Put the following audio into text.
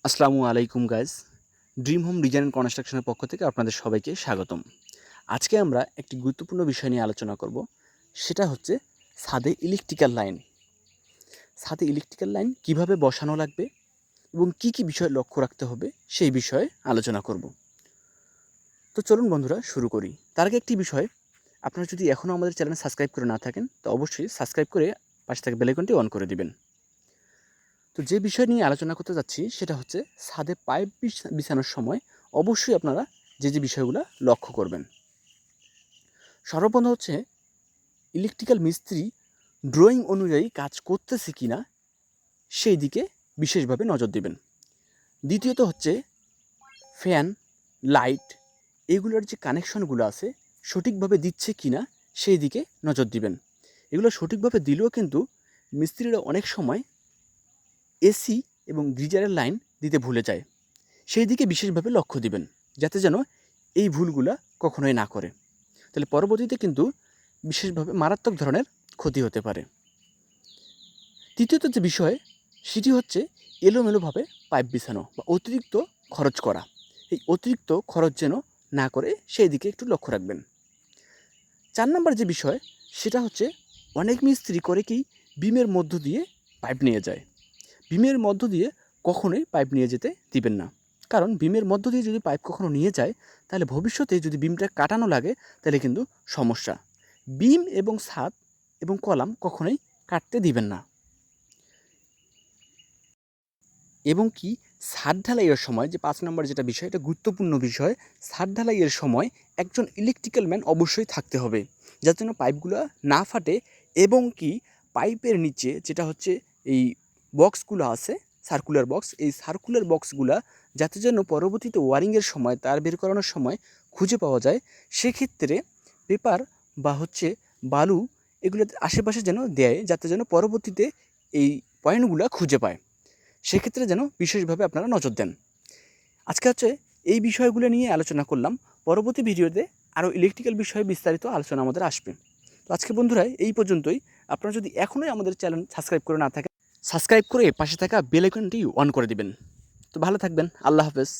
আসসালামু আলাইকুম guys. Dream home design and কনস্ট্রাকশনের পক্ষ থেকে আপনাদের সবাইকে স্বাগতম। আজকে আমরা একটি গুরুত্বপূর্ণ বিষয় নিয়ে আলোচনা করব। সেটা হচ্ছে ছাদে ইলেকট্রিক্যাল লাইন। ছাদে ইলেকট্রিক্যাল লাইন কীভাবে বসানো লাগবে এবং কী কী বিষয় লক্ষ্য রাখতে হবে সেই বিষয়ে আলোচনা করব। তো চলুন বন্ধুরা শুরু করি। তার আগে একটি বিষয়, আপনারা যদি এখনও আমাদের চ্যানেল সাবস্ক্রাইব করে না থাকেন তো অবশ্যই সাবস্ক্রাইব করে পাশে থাকা বেল আইকনটি অন করে দিবেন। তো যে বিষয় নিয়ে আলোচনা করতে যাচ্ছি সেটা হচ্ছে ছাদে পাইপ বিছানোর সময় অবশ্যই আপনারা যে বিষয়গুলো লক্ষ্য করবেন। সর্বপ্রথম হচ্ছে ইলেকট্রিক্যাল মিস্ত্রি ড্রয়িং অনুযায়ী কাজ করতেছে কিনা সেই দিকে বিশেষভাবে নজর দিবেন। দ্বিতীয়ত হচ্ছে ফ্যান, লাইট এগুলোর যে কানেকশনগুলো আছে সঠিকভাবে দিচ্ছে কিনা সেই দিকে নজর দিবেন। এগুলো সঠিকভাবে দিলেও কিন্তু মিস্ত্রিরা অনেক সময় এসি এবং গিজারের লাইন দিতে ভুলে যায়। সেই দিকে বিশেষভাবে লক্ষ্য দিবেন যাতে যেন এই ভুলগুলা কখনোই না করে। তাহলে পরবর্তীতে কিন্তু বিশেষভাবে মারাত্মক ধরনের ক্ষতি হতে পারে। তৃতীয়ত যে বিষয় সেটি হচ্ছে এলোমেলোভাবে পাইপ বিছানো বা অতিরিক্ত খরচ করা। এই অতিরিক্ত খরচ যেন না করে সেই দিকে একটু লক্ষ্য রাখবেন। 4 নম্বর যে বিষয় সেটা হচ্ছে অনেক মিস্ত্রি করে কি বিমের মধ্য দিয়ে পাইপ নিয়ে যায়। বিমের মধ্য দিয়ে কখনোই পাইপ নিয়ে যেতে দিবেন না। কারণ বিমের মধ্য দিয়ে যদি পাইপ কখনো নিয়ে যায় তাহলে ভবিষ্যতে যদি বিমটা কাটানো লাগে তাহলে কিন্তু সমস্যা। বিম এবং ছাদ এবং কলাম কখনোই কাটতে দিবেন না। এবং কি ছাদ ঢালাইয়ের সময় যে 5 নম্বর যেটা বিষয়, এটা গুরুত্বপূর্ণ বিষয়। ছাদ ঢালাইয়ের সময় একজন ইলেকট্রিক্যাল ম্যান অবশ্যই থাকতে হবে যাতে যেন পাইপগুলো না ফাটে এবং কি পাইপের নিচে যেটা হচ্ছে এই বক্সগুলো আছে সার্কুলার বক্স, এই সার্কুলার বক্সগুলা যাতে যেন পরবর্তীতে ওয়ারিংয়ের সময় তার বের করানোর সময় খুঁজে পাওয়া যায়। সেক্ষেত্রে পেপার বা হচ্ছে বালু এগুলো আশেপাশে যেন দেয় যাতে যেন পরবর্তীতে এই পয়েন্টগুলো খুঁজে পায়। সেক্ষেত্রে যেন বিশেষভাবে আপনারা নজর দেন। আজকে হচ্ছে এই বিষয়গুলো নিয়ে আলোচনা করলাম। পরবর্তী ভিডিওতে আরও ইলেকট্রিক্যাল বিষয়ে বিস্তারিত আলোচনা আমাদের আসবে। তো আজকে বন্ধুরা এই পর্যন্তই। আপনারা যদি এখনোই আমাদের চ্যানেল সাবস্ক্রাইব করে না থাকেন, সাবস্ক্রাইব করে পাশে থাকা বেল আইকনটি অন করে দিবেন। তো ভালো থাকবেন। আল্লাহ হাফেজ।